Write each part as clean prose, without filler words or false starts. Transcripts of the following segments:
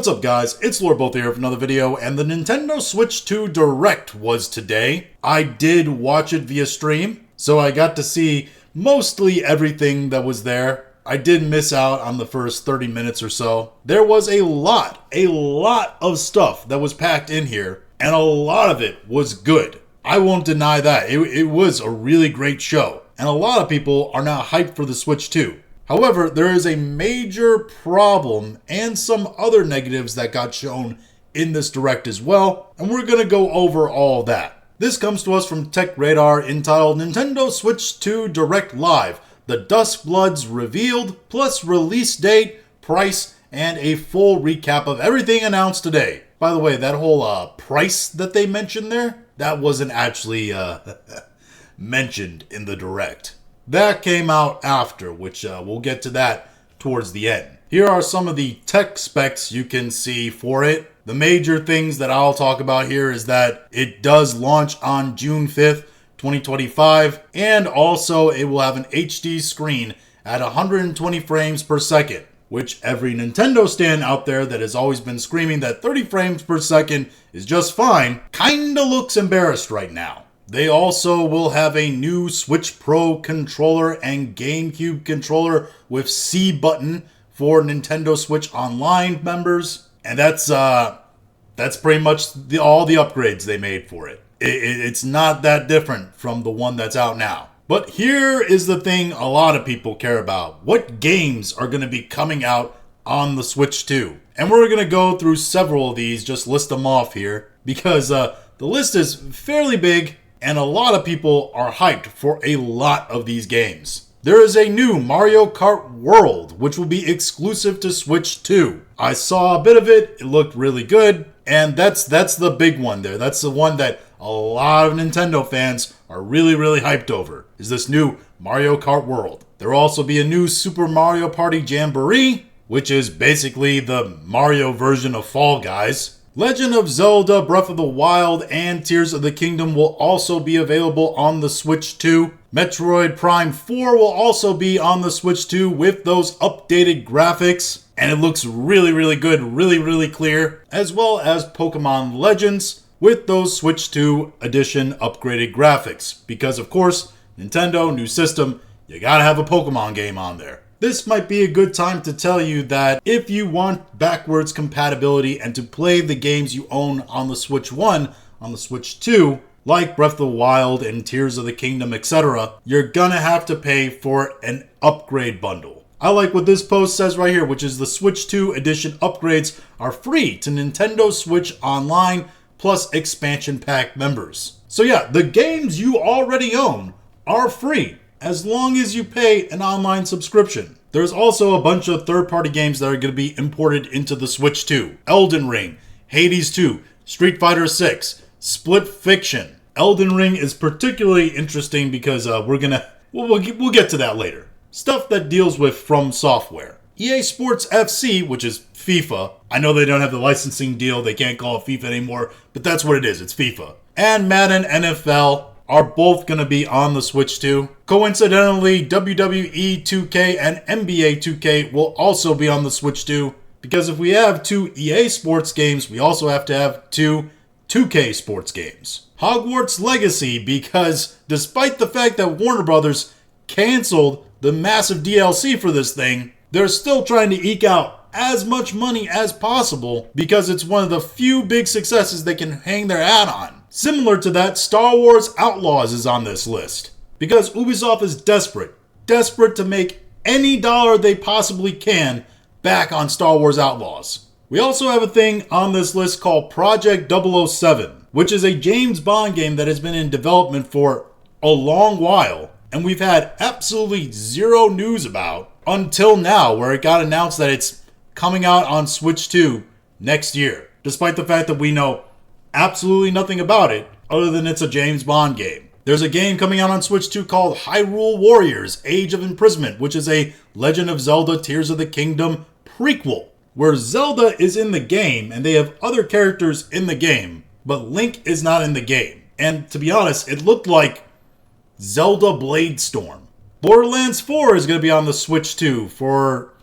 What's up guys, it's Lord Both here with another video, and the Nintendo Switch 2 Direct was today. I did watch it via stream, so I got to see mostly everything that was there. I did miss out on the first 30 minutes or so. There was a lot of stuff that was packed in here, and a lot of it was good. I won't deny that. It was a really great show, and a lot of people are now hyped for the Switch 2. However, there is a major problem and some other negatives that got shown in this Direct as well, and we're going to go over all that. This comes to us from Tech Radar entitled Nintendo Switch 2 Direct Live, the Dusk Bloods revealed, plus release date, price, and a full recap of everything announced today. By the way, that whole price that they mentioned there, that wasn't actually mentioned in the Direct. That came out after, which we'll get to that towards the end. Here are some of the tech specs you can see for it. The major things that I'll talk about here is that it does launch on June 5th, 2025, and also it will have an HD screen at 120 frames per second, which every Nintendo stan out there that has always been screaming that 30 frames per second is just fine, kinda looks embarrassed right now. They also will have a new Switch Pro controller and GameCube controller with C button for Nintendo Switch Online members. And that's pretty much all the upgrades they made for it. It's not that different from the one that's out now. But here is the thing a lot of people care about. What games are going to be coming out on the Switch 2? And we're going to go through several of these, just list them off here, because the list is fairly big. And a lot of people are hyped for a lot of these games. There is a new Mario Kart World, which will be exclusive to Switch 2. I saw a bit of it, it looked really good, and that's the big one there. That's the one that a lot of Nintendo fans are really hyped over, is this new Mario Kart World. There will also be a new Super Mario Party Jamboree, which is basically the Mario version of Fall Guys. Legend of Zelda Breath of the Wild and Tears of the Kingdom will also be available on the Switch 2. Metroid Prime 4 will also be on the Switch 2 with those updated graphics. And it looks really good, really clear. As well as Pokemon Legends with those Switch 2 edition upgraded graphics. Because of course, Nintendo, new system, you gotta have a Pokemon game on there. This might be a good time to tell you that if you want backwards compatibility and to play the games you own on the Switch 1, on the Switch 2, like Breath of the Wild and Tears of the Kingdom, etc., you're gonna have to pay for an upgrade bundle. I like what this post says right here, which is the Switch 2 edition upgrades are free to Nintendo Switch Online plus expansion pack members. So yeah, the games you already own are free, as long as you pay an online subscription. There's also a bunch of third-party games that are going to be imported into the Switch 2. Elden Ring, Hades 2, Street Fighter 6, Split Fiction. Elden Ring is particularly interesting because we'll get to that later. Stuff that deals with From Software. EA Sports FC, which is FIFA. I know they don't have the licensing deal, they can't call it FIFA anymore, but that's what it is, it's FIFA. And Madden NFL are both going to be on the Switch 2. Coincidentally, WWE 2K and NBA 2K will also be on the Switch 2, because if we have two EA Sports games, we also have to have two 2K Sports games. Hogwarts Legacy, because despite the fact that Warner Brothers canceled the massive DLC for this thing, they're still trying to eke out as much money as possible because it's one of the few big successes they can hang their hat on. Similar to that, Star Wars Outlaws is on this list because Ubisoft is desperate to make any dollar they possibly can back on Star Wars Outlaws. We also have a thing on this list called Project 007, which is a James Bond game that has been in development for a long while, and we've had absolutely zero news about until now, where it got announced that it's coming out on Switch 2 next year, despite the fact that we know absolutely nothing about it other than it's a James Bond game. There's a game coming out on Switch 2 called Hyrule Warriors Age of Imprisonment, which is a Legend of Zelda Tears of the Kingdom prequel, where Zelda is in the game and they have other characters in the game, but Link is not in the game. And to be honest, it looked like Zelda Blade Storm. Borderlands 4 is going to be on the Switch 2 for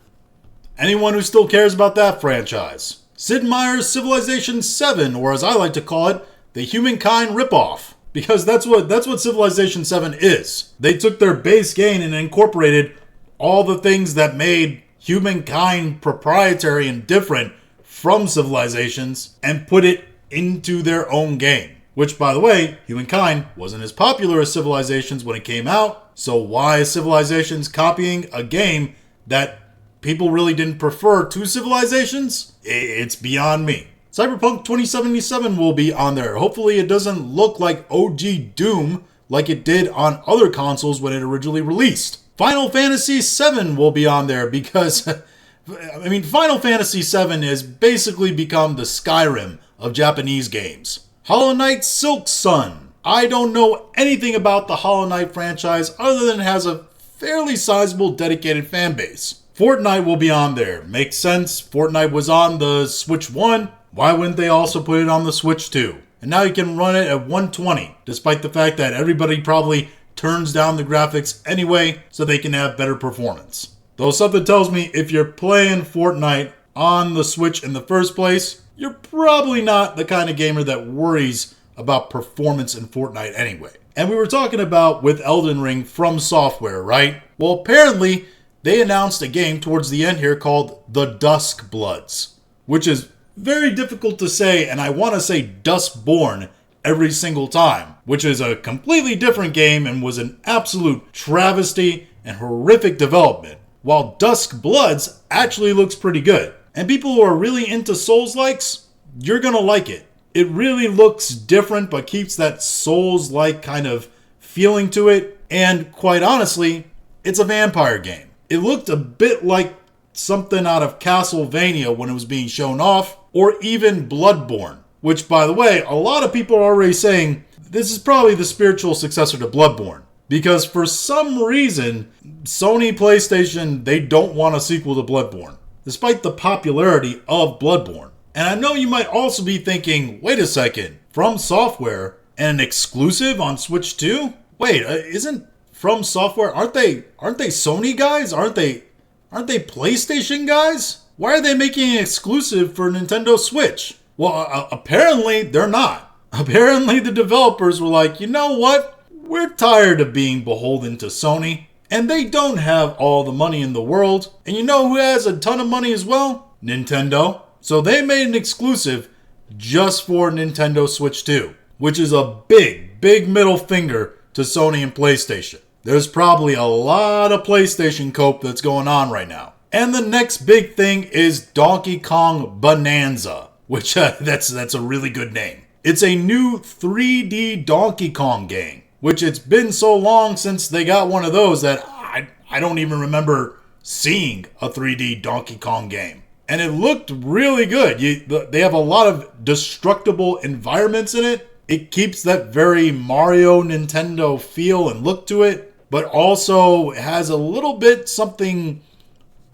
anyone who still cares about that franchise. Sid Meier's Civilization 7, or as I like to call it, the Humankind ripoff. Because that's what Civilization 7 is. They took their base game and incorporated all the things that made Humankind proprietary and different from Civilizations and put it into their own game. Which, by the way, Humankind wasn't as popular as Civilizations when it came out, so why is Civilizations copying a game that people really didn't prefer to Civilizations? It's beyond me. Cyberpunk 2077 will be on there. Hopefully it doesn't look like OG Doom like it did on other consoles when it originally released. Final Fantasy VII will be on there because, I mean, Final Fantasy VII has basically become the Skyrim of Japanese games. Hollow Knight Silksong. I don't know anything about the Hollow Knight franchise other than it has a fairly sizable dedicated fan base. Fortnite will be on there. Makes sense. Fortnite was on the Switch 1. Why wouldn't they also put it on the Switch 2? And now you can run it at 120, despite the fact that everybody probably turns down the graphics anyway so they can have better performance. Though something tells me if you're playing Fortnite on the Switch in the first place, you're probably not the kind of gamer that worries about performance in Fortnite anyway. And we were talking about with Elden Ring From Software, right? Well, apparently they announced a game towards the end here called The Duskbloods, which is very difficult to say, and I want to say Dustborn every single time, which is a completely different game and was an absolute travesty and horrific development, while Duskbloods actually looks pretty good. And people who are really into Souls-likes, you're gonna like it. It really looks different, but keeps that Souls-like kind of feeling to it, and quite honestly, it's a vampire game. It looked a bit like something out of Castlevania when it was being shown off, or even Bloodborne, which, by the way, a lot of people are already saying this is probably the spiritual successor to Bloodborne, because for some reason, Sony PlayStation, they don't want a sequel to Bloodborne, despite the popularity of Bloodborne. And I know you might also be thinking, wait a second, From Software and an exclusive on Switch 2? Wait, isn't From Software, aren't they Sony guys? Aren't they PlayStation guys? Why are they making an exclusive for Nintendo Switch? Well, apparently they're not. Apparently the developers were like, you know what? We're tired of being beholden to Sony. And they don't have all the money in the world. And you know who has a ton of money as well? Nintendo. So they made an exclusive just for Nintendo Switch 2, which is a big middle finger to Sony and PlayStation. There's probably a lot of PlayStation cope that's going on right now. And the next big thing is Donkey Kong Bonanza, which that's a really good name. It's a new 3D Donkey Kong game, which it's been so long since they got one of those that I don't even remember seeing a 3D Donkey Kong game. And it looked really good. They have a lot of destructible environments in it. It keeps that very Mario Nintendo feel and look to it, but also has a little bit something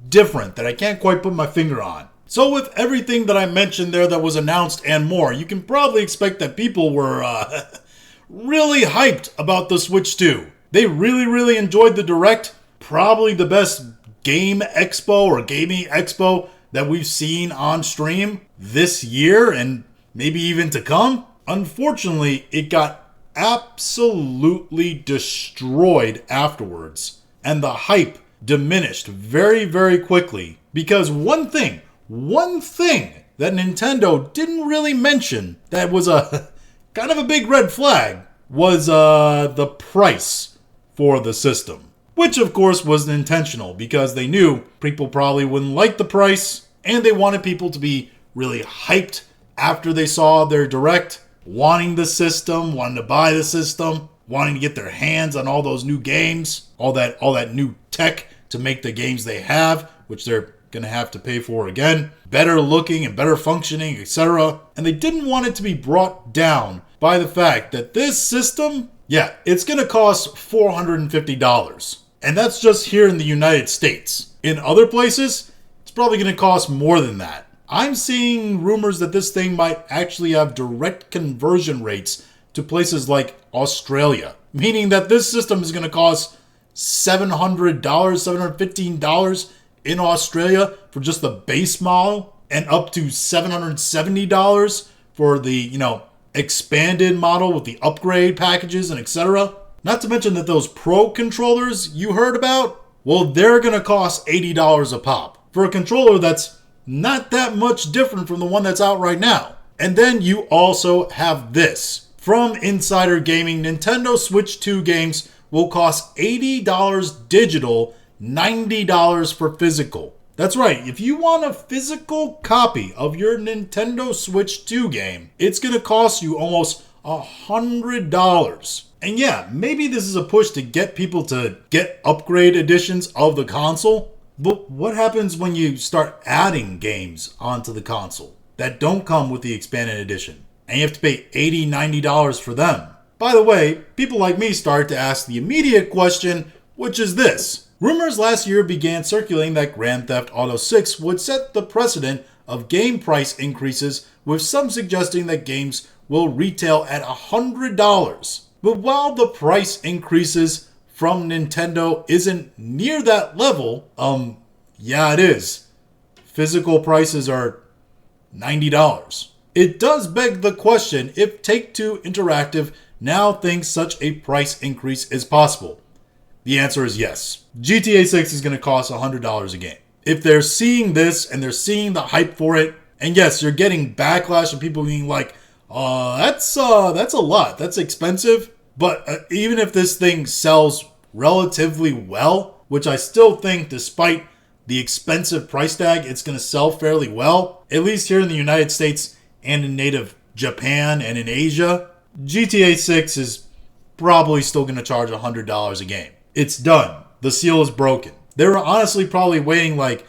different that I can't quite put my finger on. So with everything that I mentioned there that was announced and more, you can probably expect that people were really hyped about the Switch 2. They really enjoyed the Direct. Probably the best game expo or gaming expo that we've seen on stream this year and maybe even to come. Unfortunately, it got absolutely destroyed afterwards, and the hype diminished very quickly because one thing that Nintendo didn't really mention that was a kind of a big red flag was the price for the system, which of course was intentional because they knew people probably wouldn't like the price and they wanted people to be really hyped after they saw their Direct, wanting the system, wanting to buy the system, wanting to get their hands on all those new games, all that new tech to make the games they have, which they're going to have to pay for again, better looking and better functioning, etc. And they didn't want it to be brought down by the fact that this system, yeah, it's going to cost $450. And that's just here in the United States. In other places, it's probably going to cost more than that. I'm seeing rumors that this thing might actually have direct conversion rates to places like Australia, meaning that this system is going to cost $700, $715 in Australia for just the base model. and up to $770 for the, expanded model with the upgrade packages and etc. Not to mention that those Pro controllers you heard about, well, they're going to cost $80 a pop for a controller that's not that much different from the one that's out right now. And then you also have this. From Insider Gaming, Nintendo Switch 2 games will cost $80 digital, $90 for physical. That's right, if you want a physical copy of your Nintendo Switch 2 game, it's going to cost you almost $100. And yeah, maybe this is a push to get people to get upgrade editions of the console, but what happens when you start adding games onto the console that don't come with the expanded edition? And you have to pay $80, $90 for them. By the way, people like me start to ask the immediate question, which is this. Rumors last year began circulating that Grand Theft Auto 6 would set the precedent of game price increases, with some suggesting that games will retail at $100. But while the price increases from Nintendo isn't near that level, yeah it is. Physical prices are $90. It does beg the question if Take-Two Interactive now thinks such a price increase is possible. The answer is yes. GTA 6 is going to cost $100 a game. If they're seeing this and they're seeing the hype for it, and yes, you're getting backlash and people being like, that's a lot. That's expensive. But even if this thing sells relatively well, which I still think despite the expensive price tag, it's going to sell fairly well, at least here in the United States and in native Japan and in Asia, GTA 6 is probably still going to charge $100 a game. It's done. The seal is broken. They were honestly probably waiting like,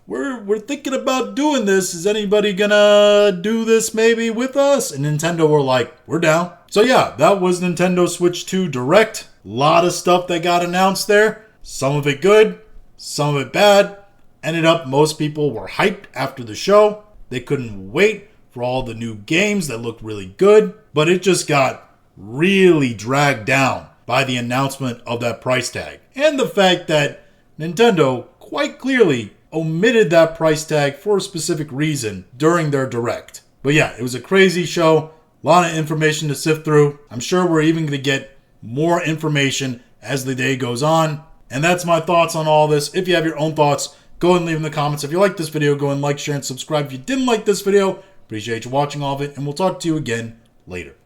we're thinking about doing this. Is anybody gonna do this maybe with us? And Nintendo were like, we're down. So yeah, that was Nintendo Switch 2 Direct. A lot of stuff that got announced there. Some of it good, some of it bad. Ended up most people were hyped after the show. They couldn't wait for all the new games that looked really good. But it just got really dragged down by the announcement of that price tag. And the fact that Nintendo quite clearly omitted that price tag for a specific reason during their Direct. But yeah, it was a crazy show. A lot of information to sift through. I'm sure we're even going to get more information as the day goes on. And that's my thoughts on all this. If you have your own thoughts, go and leave in the comments. If you like this video, go and like, share, and subscribe. If you didn't like this video, appreciate you watching all of it. And we'll talk to you again later.